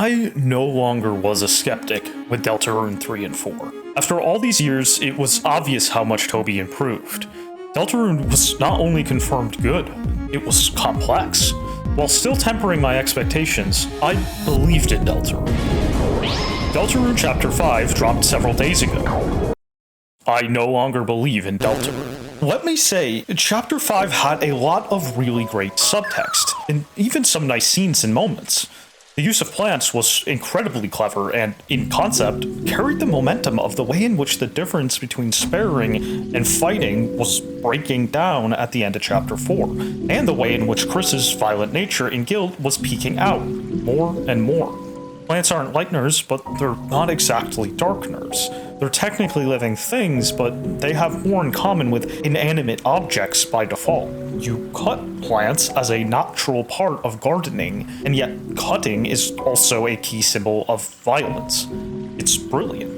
I no longer was a skeptic with Deltarune 3 and 4. After all these years, it was obvious how much Toby improved. Deltarune was not only confirmed good, it was complex. While still tempering my expectations, I believed in Deltarune. Deltarune Chapter 5 dropped several days ago. I no longer believe in Deltarune. Let me say, Chapter 5 had a lot of really great subtext, and even some nice scenes and moments. The use of plants was incredibly clever and, in concept, carried the momentum of the way in which the difference between sparing and fighting was breaking down at the end of Chapter 4, and the way in which Chris's violent nature in Guild was peeking out more and more. Plants aren't lighteners, but they're not exactly darkeners. They're technically living things, but they have more in common with inanimate objects by default. You cut plants as a natural part of gardening, and yet cutting is also a key symbol of violence. It's brilliant.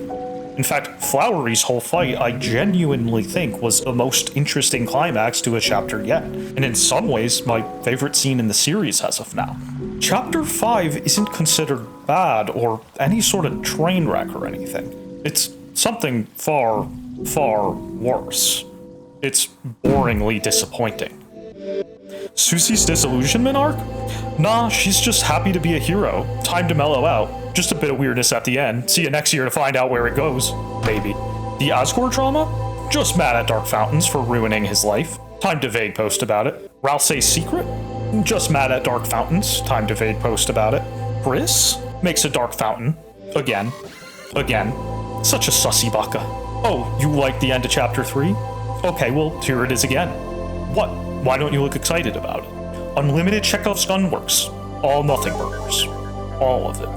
In fact, Flowery's whole fight I genuinely think was the most interesting climax to a chapter yet, and in some ways my favorite scene in the series as of now. Chapter 5 isn't considered bad or any sort of train wreck or anything. It's something far, far worse. It's boringly disappointing. Susie's disillusionment arc? Nah, she's just happy to be a hero. Time to mellow out. Just a bit of weirdness at the end. See you next year to find out where it goes. Maybe. The Asgore drama? Just mad at Dark Fountains for ruining his life. Time to vague post about it. Ralsei's secret? Just mad at Dark Fountains. Time to vague post about it. Chris? Makes a Dark Fountain. Again. Such a sussy baka. Oh, you like the end of Chapter 3? Okay, well, here it is again. What? Why don't you look excited about it? Unlimited Chekhov's gun works. All nothing burgers. All of it.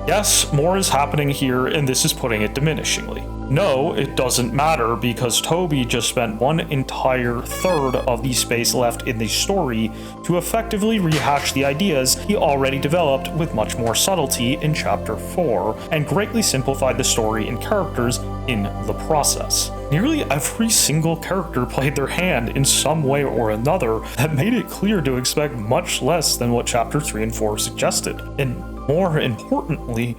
Yes, more is happening here, and this is putting it diminishingly. No, it doesn't matter, because Toby just spent one entire third of the space left in the story to effectively rehash the ideas he already developed with much more subtlety in Chapter 4, and greatly simplified the story and characters in the process. Nearly every single character played their hand in some way or another that made it clear to expect much less than what Chapter 3 and 4 suggested. And more importantly,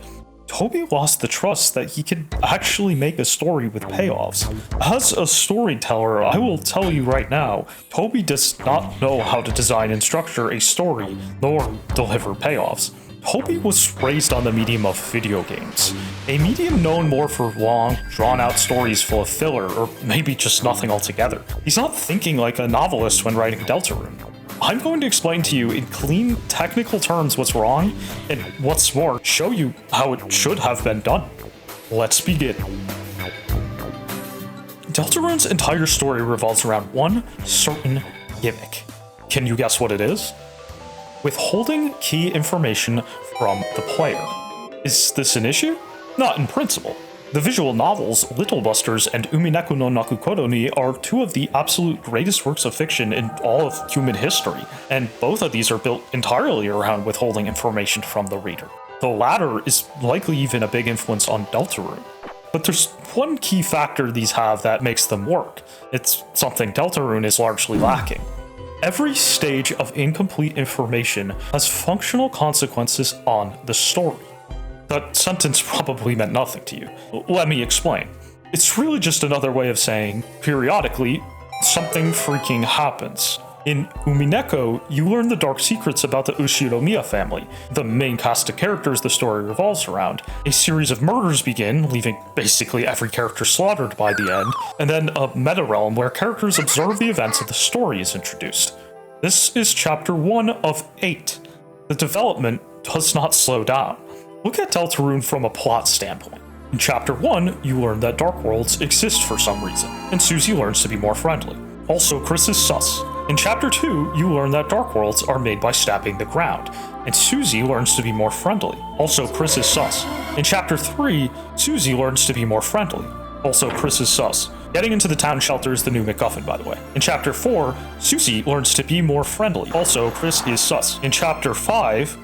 Toby lost the trust that he could actually make a story with payoffs. As a storyteller, I will tell you right now, Toby does not know how to design and structure a story, nor deliver payoffs. Toby was raised on the medium of video games, a medium known more for long, drawn-out stories full of filler, or maybe just nothing altogether. He's not thinking like a novelist when writing Deltarune. I'm going to explain to you in clean, technical terms what's wrong, and what's more, show you how it should have been done. Let's begin. Deltarune's entire story revolves around one certain gimmick. Can you guess what it is? Withholding key information from the player. Is this an issue? Not in principle. The visual novels Little Busters and Umineko no Naku Koroni are two of the absolute greatest works of fiction in all of human history, and both of these are built entirely around withholding information from the reader. The latter is likely even a big influence on Deltarune. But there's one key factor these have that makes them work. It's something Deltarune is largely lacking. Every stage of incomplete information has functional consequences on the story. That sentence probably meant nothing to you. Let me explain. It's really just another way of saying, periodically, something freaking happens. In Umineko, you learn the dark secrets about the Ushiromiya family, the main cast of characters the story revolves around. A series of murders begin, leaving basically every character slaughtered by the end, and then a meta-realm where characters observe the events of the story is introduced. This is Chapter 1 of 8. The development does not slow down. Look at Deltarune from a plot standpoint. In Chapter 1, you learn that dark worlds exist for some reason, and Susie learns to be more friendly. Also, Chris is sus. In Chapter 2, you learn that dark worlds are made by stabbing the ground, and Susie learns to be more friendly. Also, Chris is sus. In Chapter 3, Susie learns to be more friendly. Also, Chris is sus. Getting into the town shelter is the new MacGuffin, by the way. In Chapter 4, Susie learns to be more friendly. Also, Chris is sus. In Chapter 5...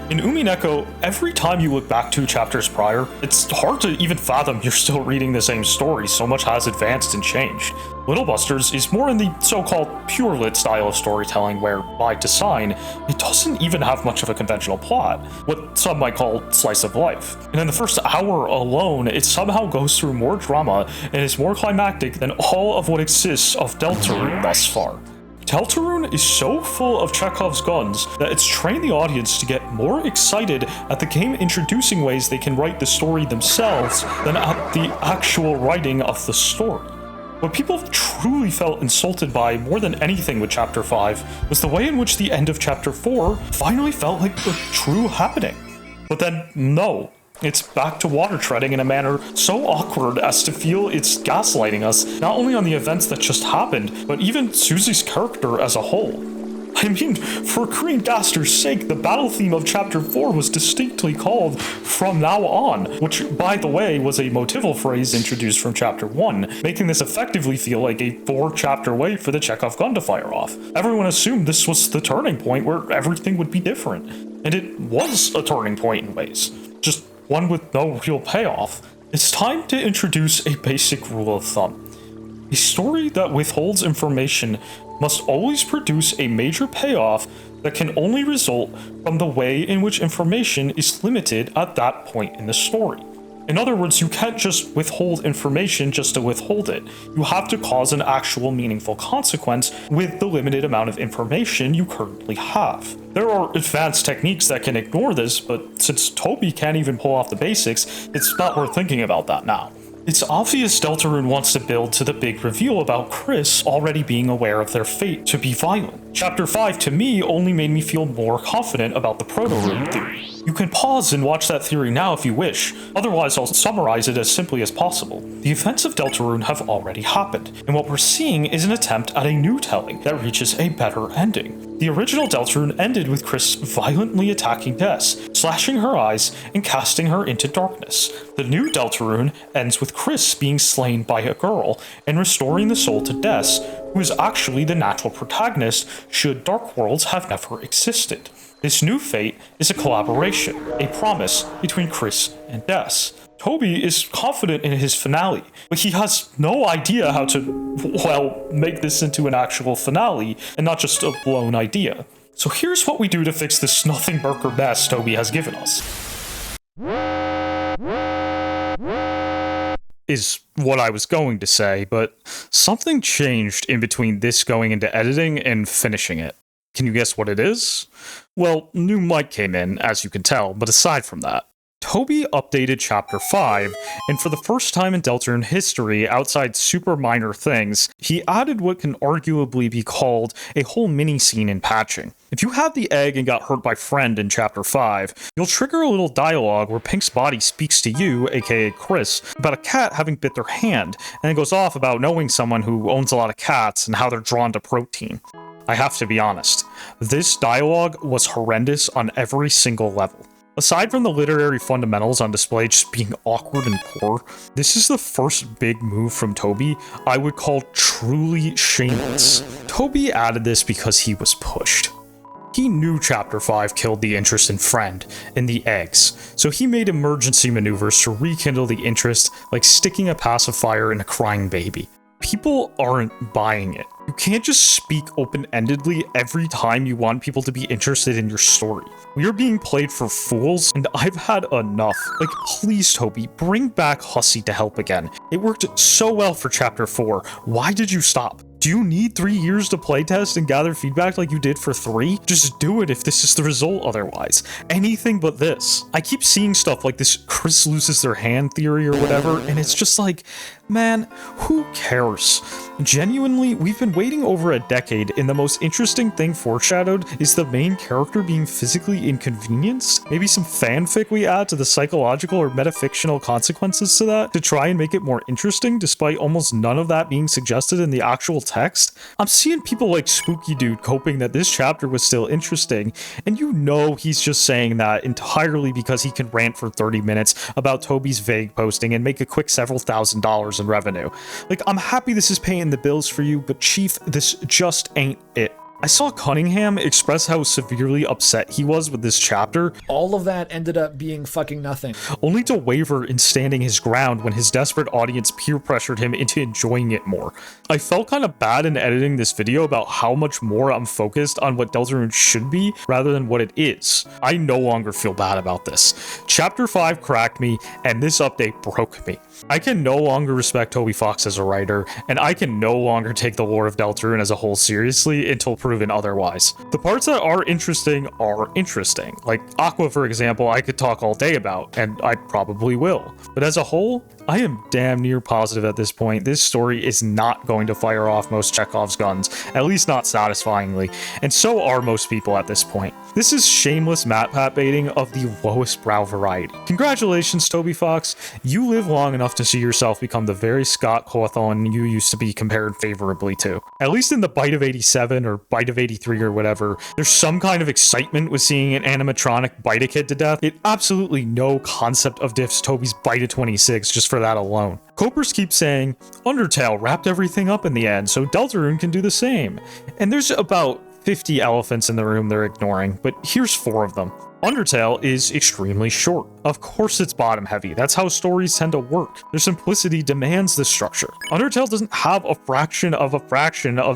In Umineko, every time you look back 2 chapters prior, it's hard to even fathom you're still reading the same story, so much has advanced and changed. Little Busters is more in the so-called pure lit style of storytelling where, by design, it doesn't even have much of a conventional plot, what some might call slice of life. And in the first hour alone, it somehow goes through more drama and is more climactic than all of what exists of Deltarune thus far. Deltarune is so full of Chekhov's guns that it's trained the audience to get more excited at the game introducing ways they can write the story themselves than at the actual writing of the story. What people truly felt insulted by more than anything with Chapter 5 was the way in which the end of Chapter 4 finally felt like a true happening. But then, no. It's back to water treading in a manner so awkward as to feel it's gaslighting us, not only on the events that just happened, but even Susie's character as a whole. I mean, for Green Gaster's sake, the battle theme of Chapter 4 was distinctly called From Now On, which, by the way, was a motival phrase introduced from Chapter 1, making this effectively feel like a 4-chapter wait for the Chekhov gun to fire off. Everyone assumed this was the turning point where everything would be different, and it was a turning point in ways, just one with no real payoff. It's time to introduce a basic rule of thumb. A story that withholds information must always produce a major payoff that can only result from the way in which information is limited at that point in the story. In other words, you can't just withhold information just to withhold it. You have to cause an actual meaningful consequence with the limited amount of information you currently have. There are advanced techniques that can ignore this, but since Toby can't even pull off the basics, it's not worth thinking about that now. It's obvious Deltarune wants to build to the big reveal about Chris already being aware of their fate to be violent. Chapter 5 to me only made me feel more confident about the proto-room theory. You can pause and watch that theory now if you wish, otherwise I'll summarize it as simply as possible. The events of Deltarune have already happened, and what we're seeing is an attempt at a new telling that reaches a better ending. The original Deltarune ended with Chris violently attacking Des, slashing her eyes and casting her into darkness. The new Deltarune ends with Chris being slain by a girl and restoring the soul to Des, who is actually the natural protagonist should Dark Worlds have never existed. This new fate is a collaboration, a promise between Chris and Des. Toby is confident in his finale, but he has no idea how to, well, make this into an actual finale and not just a blown idea. So here's what we do to fix this nothing burger mess Toby has given us. Is what I was going to say, but something changed in between this going into editing and finishing it. Can you guess what it is? Well, new mic came in, as you can tell, but aside from that, Toby updated Chapter 5, and for the first time in Deltarune history, outside super minor things, he added what can arguably be called a whole mini-scene in patching. If you have the egg and got hurt by Friend in Chapter 5, you'll trigger a little dialogue where Pink's body speaks to you, aka Chris, about a cat having bit their hand, and it goes off about knowing someone who owns a lot of cats and how they're drawn to protein. I have to be honest, this dialogue was horrendous on every single level. Aside from the literary fundamentals on display just being awkward and poor, this is the first big move from Toby I would call truly shameless. Toby added this because he was pushed. He knew Chapter 5 killed the interest in Friend and the eggs, so he made emergency maneuvers to rekindle the interest like sticking a pacifier in a crying baby. People aren't buying it. You can't just speak open-endedly every time you want people to be interested in your story. We are being played for fools, and I've had enough. Like, please, Toby, bring back Hoshi to help again. It worked so well for Chapter 4. Why did you stop? Do you need 3 years to playtest and gather feedback like you did for 3? Just do it if this is the result otherwise. Anything but this. I keep seeing stuff like this Chris loses their hand theory or whatever, and it's just like, man, who cares? Genuinely, we've been waiting over a decade, and the most interesting thing foreshadowed is the main character being physically inconvenienced. Maybe some fanfic we add to the psychological or metafictional consequences to that to try and make it more interesting, despite almost none of that being suggested in the actual text. I'm seeing people like Spooky Dude hoping that this chapter was still interesting, and you know he's just saying that entirely because he can rant for 30 minutes about Toby's vague posting and make a quick several $1,000s in revenue. Like, I'm happy this is paying the bills for you, but Chief, this just ain't it. I saw Cunningham express how severely upset he was with this chapter. All of that ended up being fucking nothing. Only to waver in standing his ground when his desperate audience peer pressured him into enjoying it more. I felt kind of bad in editing this video about how much more I'm focused on what Deltarune should be rather than what it is. I no longer feel bad about this. Chapter 5 cracked me, and this update broke me. I can no longer respect Toby Fox as a writer, and I can no longer take the lore of Deltarune as a whole seriously until proven otherwise. The parts that are interesting, like Aqua for example I could talk all day about, and I probably will, but as a whole, I am damn near positive at this point this story is not going to fire off most Chekhov's guns, at least not satisfyingly, and so are most people at this point. This is shameless MatPat baiting of the lowest brow variety. Congratulations, Toby Fox, you live long enough to see yourself become the very Scott Cawthon you used to be compared favorably to. At least in the Bite of 87 or Bite of 83 or whatever, there's some kind of excitement with seeing an animatronic bite a kid to death. It absolutely no concept of diffs Toby's Bite of 26 just for that alone. Copers keep saying, Undertale wrapped everything up in the end, so Deltarune can do the same. And there's about 50 elephants in the room they're ignoring, but here's 4 of them. Undertale is extremely short. Of course it's bottom heavy, that's how stories tend to work. Their simplicity demands this structure. Undertale doesn't have a fraction of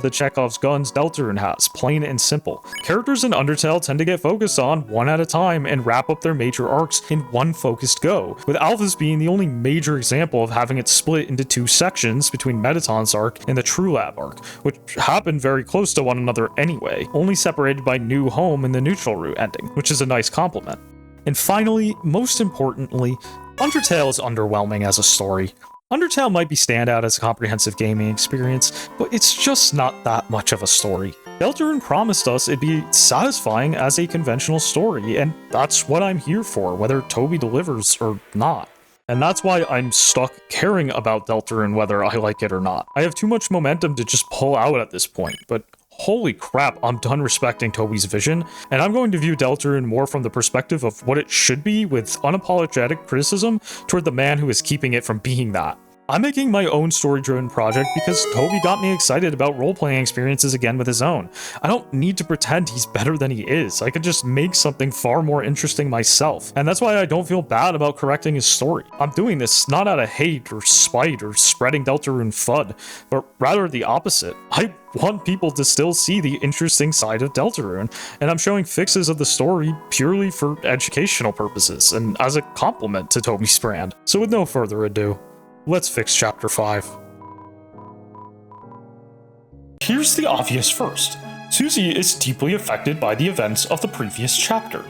the Chekhov's guns Deltarune has, plain and simple. Characters in Undertale tend to get focused on one at a time and wrap up their major arcs in one focused go, with Alphys being the only major example of having it split into 2 sections between Mettaton's arc and the True Lab arc, which happened very close to one another anyway, only separated by New Home and the Neutral Route ending, which is a nice compliment. And finally, most importantly, Undertale is underwhelming as a story. Undertale might be standout as a comprehensive gaming experience, but it's just not that much of a story. Deltarune promised us it'd be satisfying as a conventional story, and that's what I'm here for, whether Toby delivers or not. And that's why I'm stuck caring about Deltarune whether I like it or not. I have too much momentum to just pull out at this point, but holy crap, I'm done respecting Toby's vision, and I'm going to view Deltarune more from the perspective of what it should be with unapologetic criticism toward the man who is keeping it from being that. I'm making my own story-driven project because Toby got me excited about role-playing experiences again with his own. I don't need to pretend he's better than he is. I could just make something far more interesting myself, and that's why I don't feel bad about correcting his story. I'm doing this not out of hate or spite or spreading Deltarune FUD, but rather the opposite. I want people to still see the interesting side of Deltarune, and I'm showing fixes of the story purely for educational purposes and as a compliment to Toby's brand. So with no further ado, let's fix Chapter 5. Here's the obvious first. Susie is deeply affected by the events of the previous chapter.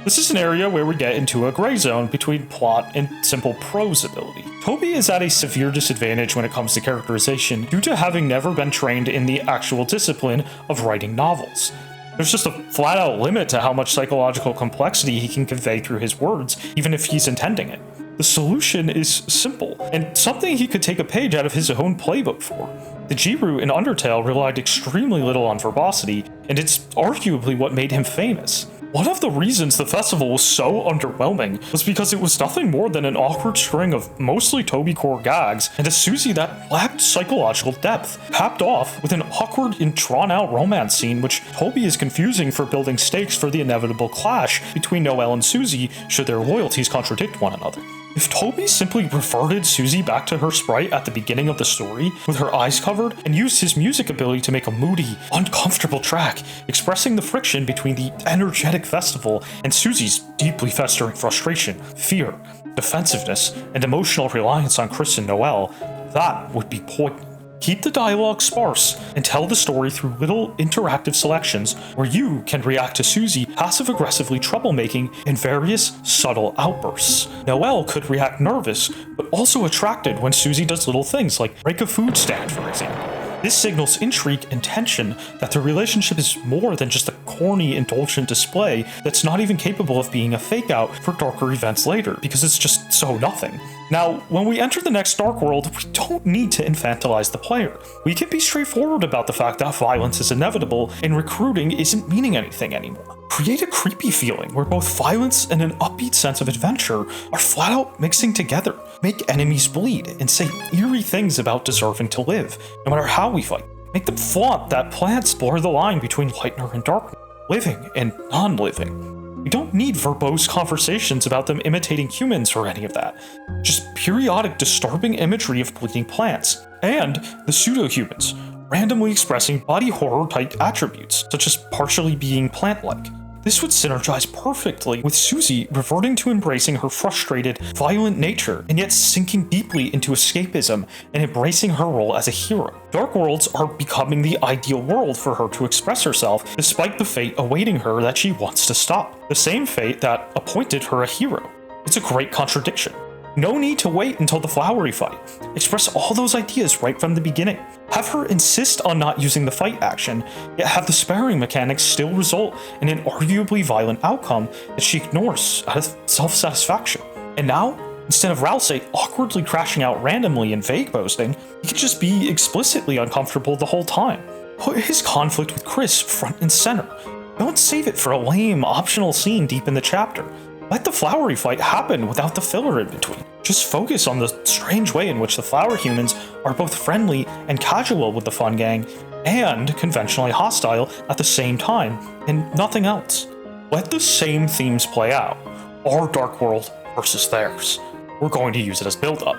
This is an area where we get into a gray zone between plot and simple prose ability. Toby is at a severe disadvantage when it comes to characterization due to having never been trained in the actual discipline of writing novels. There's just a flat-out limit to how much psychological complexity he can convey through his words, even if he's intending it. The solution is simple, and something he could take a page out of his own playbook for. The G-Root in Undertale relied extremely little on verbosity, and it's arguably what made him famous. One of the reasons the festival was so underwhelming was because it was nothing more than an awkward string of mostly Toby core gags and a Susie that lacked psychological depth, capped off with an awkward and drawn-out romance scene which Toby is confusing for building stakes for the inevitable clash between Noelle and Susie should their loyalties contradict one another. If Toby simply reverted Susie back to her sprite at the beginning of the story, with her eyes covered, and used his music ability to make a moody, uncomfortable track, expressing the friction between the energetic festival and Susie's deeply festering frustration, fear, defensiveness, and emotional reliance on Chris and Noelle, that would be poignant. Keep the dialogue sparse and tell the story through little interactive selections where you can react to Susie passive-aggressively troublemaking in various subtle outbursts. Noelle could react nervous, but also attracted when Susie does little things like break a food stand, for example. This signals intrigue and tension that the relationship is more than just a corny, indulgent display that's not even capable of being a fake-out for darker events later, because it's just so nothing. Now, when we enter the next Dark World, we don't need to infantilize the player. We can be straightforward about the fact that violence is inevitable and recruiting isn't meaning anything anymore. Create a creepy feeling where both violence and an upbeat sense of adventure are flat out mixing together. Make enemies bleed and say eerie things about deserving to live, no matter how we fight. Make them flaunt that plants blur the line between lightener and darkness, living and non-living. We don't need verbose conversations about them imitating humans or any of that. Just periodic disturbing imagery of bleeding plants, and the pseudo-humans, randomly expressing body horror-type attributes, such as partially being plant-like. This would synergize perfectly with Susie reverting to embracing her frustrated, violent nature, and yet sinking deeply into escapism and embracing her role as a hero. Dark worlds are becoming the ideal world for her to express herself, despite the fate awaiting her that she wants to stop. The same fate that appointed her a hero. It's a great contradiction. No need to wait until the flowery fight. Express all those ideas right from the beginning. Have her insist on not using the fight action, yet have the sparring mechanics still result in an arguably violent outcome that she ignores out of self-satisfaction. And now, instead of Ralsei awkwardly crashing out randomly and vague boasting, he could just be explicitly uncomfortable the whole time. Put his conflict with Chris front and center. Don't save it for a lame, optional scene deep in the chapter. Let the flowery fight happen without the filler in between. Just focus on the strange way in which the flower humans are both friendly and casual with the fun gang, and conventionally hostile at the same time, and nothing else. Let the same themes play out. Our dark world versus theirs. We're going to use it as build-up.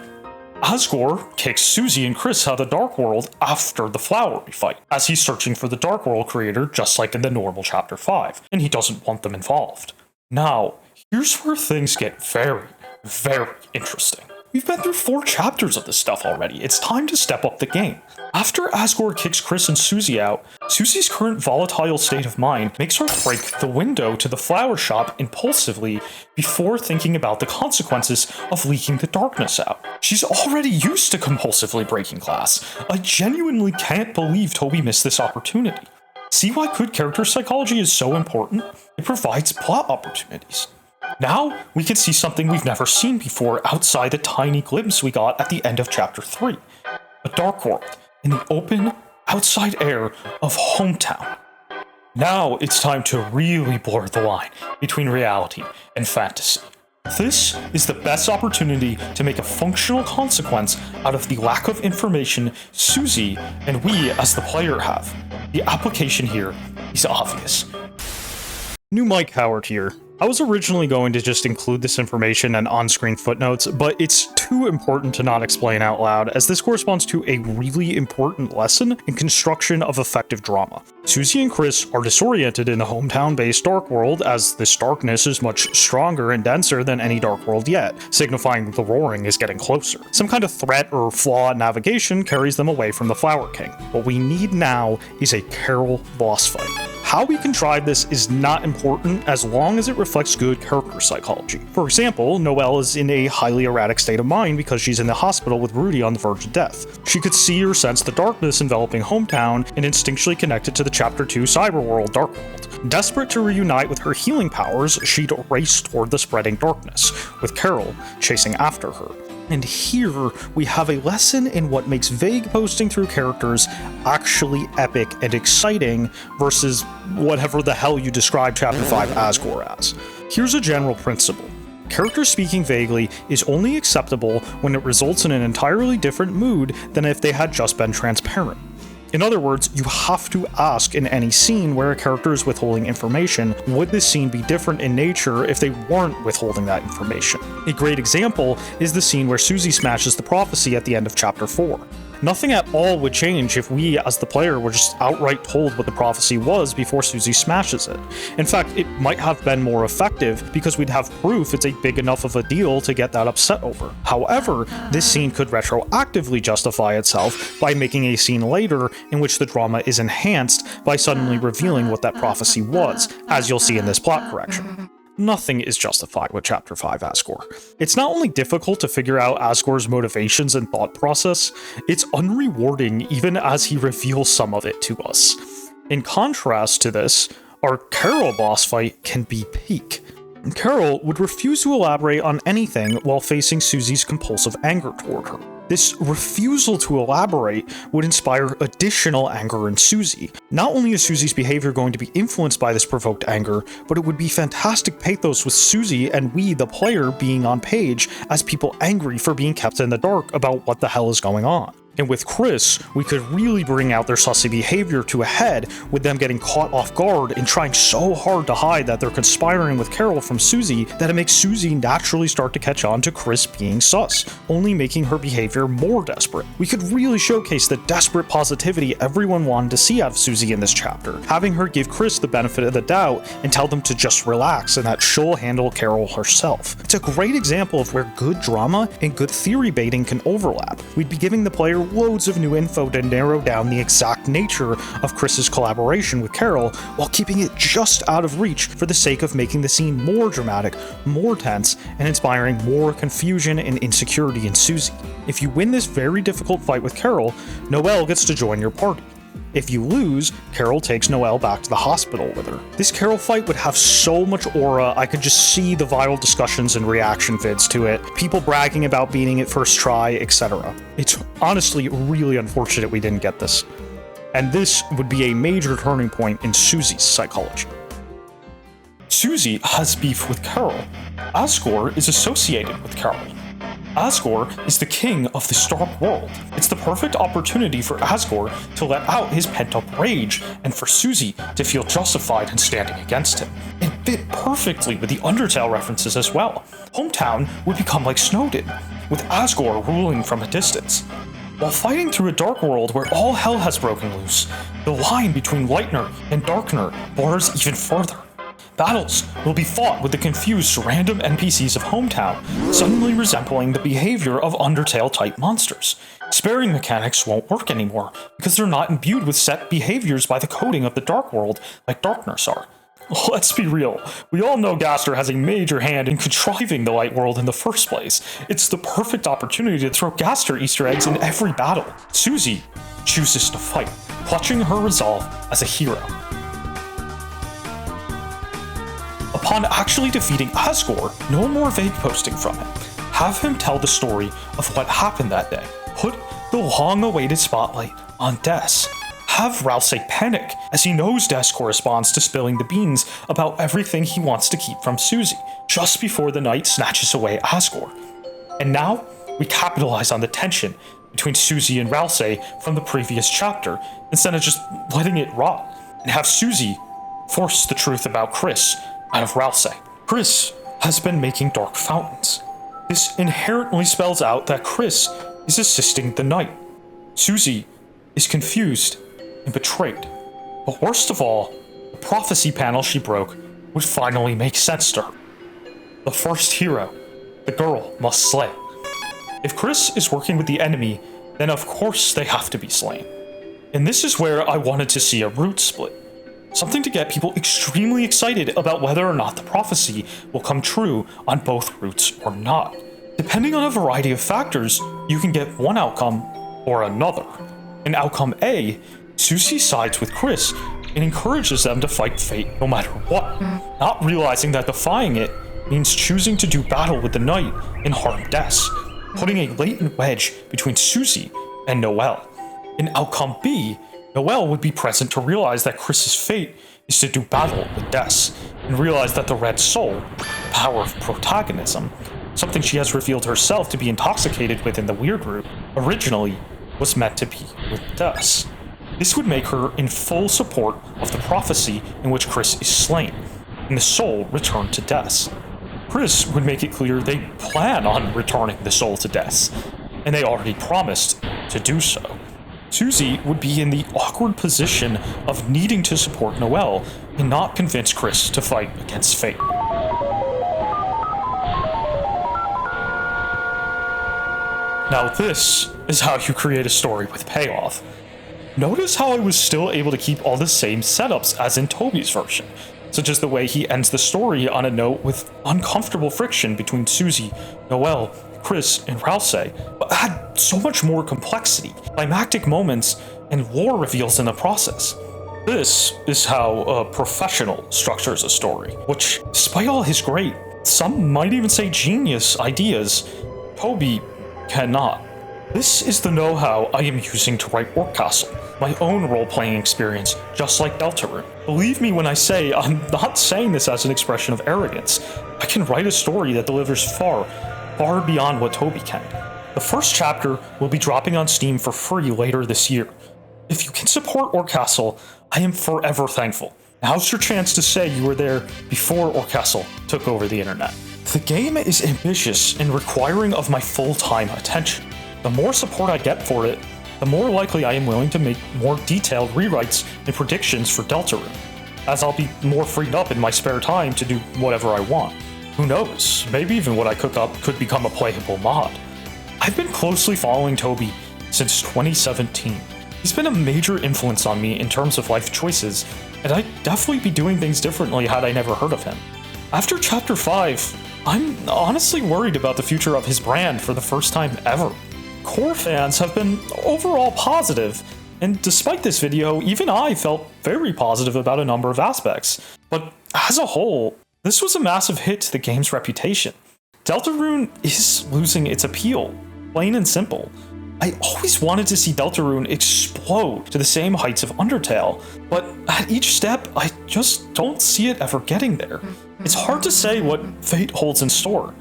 Asgore kicks Susie and Chris out of the Dark World after the flowery fight, as he's searching for the Dark World creator just like in the normal Chapter 5, and he doesn't want them involved. Now, here's where things get very, very interesting. We've been through 4 chapters of this stuff already. It's time to step up the game. After Asgore kicks Chris and Susie out, Susie's current volatile state of mind makes her break the window to the flower shop impulsively before thinking about the consequences of leaking the darkness out. She's already used to compulsively breaking glass. I genuinely can't believe Toby missed this opportunity. See why good character psychology is so important? It provides plot opportunities. Now, we can see something we've never seen before outside the tiny glimpse we got at the end of Chapter 3. A dark world in the open, outside air of hometown. Now it's time to really blur the line between reality and fantasy. This is the best opportunity to make a functional consequence out of the lack of information Susie and we as the player have. The application here is obvious. New Mike Howard here. I was originally going to just include this information and on-screen footnotes, but it's too important to not explain out loud, as this corresponds to a really important lesson in construction of effective drama. Susie and Chris are disoriented in the hometown-based dark world, as this darkness is much stronger and denser than any dark world yet, signifying that the roaring is getting closer. Some kind of threat or flaw in navigation carries them away from the Flower King. What we need now is a Carol boss fight. How we contrive this is not important as long as it reflects good character psychology. For example, Noelle is in a highly erratic state of mind because she's in the hospital with Rudy on the verge of death. She could see or sense the darkness enveloping hometown and instinctually connect it to the Chapter 2 Cyberworld Dark World. Desperate to reunite with her healing powers, she'd race toward the spreading darkness, with Carol chasing after her. And here, we have a lesson in what makes vague posting through characters actually epic and exciting versus whatever the hell you describe Chapter 5 Asgore as. Here's a general principle. Characters speaking vaguely is only acceptable when it results in an entirely different mood than if they had just been transparent. In other words, you have to ask in any scene where a character is withholding information, would this scene be different in nature if they weren't withholding that information? A great example is the scene where Susie smashes the prophecy at the end of Chapter 4. Nothing at all would change if we, as the player, were just outright told what the prophecy was before Susie smashes it. In fact, it might have been more effective because we'd have proof it's a big enough of a deal to get that upset over. However, this scene could retroactively justify itself by making a scene later in which the drama is enhanced by suddenly revealing what that prophecy was, as you'll see in this plot correction. Nothing is justified with Chapter 5 Asgore. It's not only difficult to figure out Asgore's motivations and thought process, it's unrewarding even as he reveals some of it to us. In contrast to this, our Carol boss fight can be peak. Carol would refuse to elaborate on anything while facing Susie's compulsive anger toward her. This refusal to elaborate would inspire additional anger in Susie. Not only is Susie's behavior going to be influenced by this provoked anger, but it would be fantastic pathos with Susie and we, the player, being on page as people angry for being kept in the dark about what the hell is going on. And with Chris, we could really bring out their sussy behavior to a head with them getting caught off guard and trying so hard to hide that they're conspiring with Carol from Susie that it makes Susie naturally start to catch on to Chris being sus, only making her behavior more desperate. We could really showcase the desperate positivity everyone wanted to see out of Susie in this chapter, having her give Chris the benefit of the doubt and tell them to just relax and that she'll handle Carol herself. It's a great example of where good drama and good theory baiting can overlap. We'd be giving the player loads of new info to narrow down the exact nature of Chris's collaboration with Carol while keeping it just out of reach for the sake of making the scene more dramatic, more tense, and inspiring more confusion and insecurity in Susie. If you win this very difficult fight with Carol, Noelle gets to join your party. If you lose, Carol takes Noelle back to the hospital with her. This Carol fight would have so much aura, I could just see the viral discussions and reaction vids to it, people bragging about beating it first try, etc. It's honestly really unfortunate we didn't get this. And this would be a major turning point in Susie's psychology. Susie has beef with Carol. Asgore is associated with Carol. Asgore is the king of this dark world. It's the perfect opportunity for Asgore to let out his pent-up rage, and for Susie to feel justified in standing against him. It fit perfectly with the Undertale references as well. Hometown would become like Snowdin, with Asgore ruling from a distance. While fighting through a dark world where all hell has broken loose, the line between Lightner and Darkner blurs even further. Battles will be fought with the confused random NPCs of Hometown, suddenly resembling the behavior of Undertale-type monsters. Sparing mechanics won't work anymore, because they're not imbued with set behaviors by the coding of the Dark World like Darkners are. Let's be real, we all know Gaster has a major hand in contriving the Light World in the first place. It's the perfect opportunity to throw Gaster Easter eggs in every battle. Susie chooses to fight, clutching her resolve as a hero. Upon actually defeating Asgore, no more vague posting from him. Have him tell the story of what happened that day. Put the long-awaited spotlight on Des. Have Ralsei panic, as he knows Des corresponds to spilling the beans about everything he wants to keep from Susie, just before the night snatches away Asgore. And now, we capitalize on the tension between Susie and Ralsei from the previous chapter, instead of just letting it rot, and have Susie force the truth about Chris out of Ralsei. Chris has been making dark fountains. This inherently spells out that Chris is assisting the knight. Susie is confused and betrayed. But worst of all, the prophecy panel she broke would finally make sense to her. The first hero, the girl must slay. If Chris is working with the enemy, then of course they have to be slain. And this is where I wanted to see a root split. Something to get people extremely excited about whether or not the prophecy will come true on both routes or not. Depending on a variety of factors, you can get one outcome or another. In outcome A, Susie sides with Chris and encourages them to fight fate no matter what, not realizing that defying it means choosing to do battle with the knight and harm Des, putting a latent wedge between Susie and Noelle. In outcome B, Noelle would be present to realize that Chris's fate is to do battle with Des, and realize that the Red Soul, the power of protagonism, something she has revealed herself to be intoxicated with in the Weird Route, originally was meant to be with Des. This would make her in full support of the prophecy in which Chris is slain, and the soul returned to Des. Chris would make it clear they plan on returning the soul to Des, and they already promised to do so. Susie would be in the awkward position of needing to support Noelle and not convince Chris to fight against fate. Now this is how you create a story with payoff. Notice how I was still able to keep all the same setups as in Toby's version, such as the way he ends the story on a note with uncomfortable friction between Susie, Noelle, Chris, and Ralsei, but add so much more complexity, climactic moments, and lore reveals in the process. This is how a professional structures a story, which, despite all his great, some might even say genius ideas, Toby cannot. This is the know-how I am using to write Orc Castle, my own role-playing experience, just like Deltarune. Believe me when I say I'm not saying this as an expression of arrogance. I can write a story that delivers far beyond what Toby can. The first chapter will be dropping on Steam for free later this year. If you can support Orcastle, I am forever thankful. Now's your chance to say you were there before Orcastle took over the internet. The game is ambitious and requiring of my full-time attention. The more support I get for it, the more likely I am willing to make more detailed rewrites and predictions for Deltarune, as I'll be more freed up in my spare time to do whatever I want. Who knows, maybe even what I cook up could become a playable mod. I've been closely following Toby since 2017. He's been a major influence on me in terms of life choices, and I'd definitely be doing things differently had I never heard of him. After Chapter 5, I'm honestly worried about the future of his brand for the first time ever. Core fans have been overall positive, and despite this video, even I felt very positive about a number of aspects. But as a whole, this was a massive hit to the game's reputation. Deltarune is losing its appeal, plain and simple. I always wanted to see Deltarune explode to the same heights of Undertale, but at each step, I just don't see it ever getting there. It's hard to say what fate holds in store,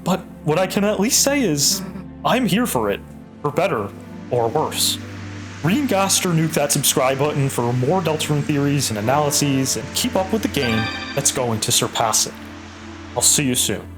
but what I can at least say is, I'm here for it, for better or worse. Re-engast or nuke that subscribe button for more Deltarune theories and analyses, and keep up with the game that's going to surpass it. I'll see you soon.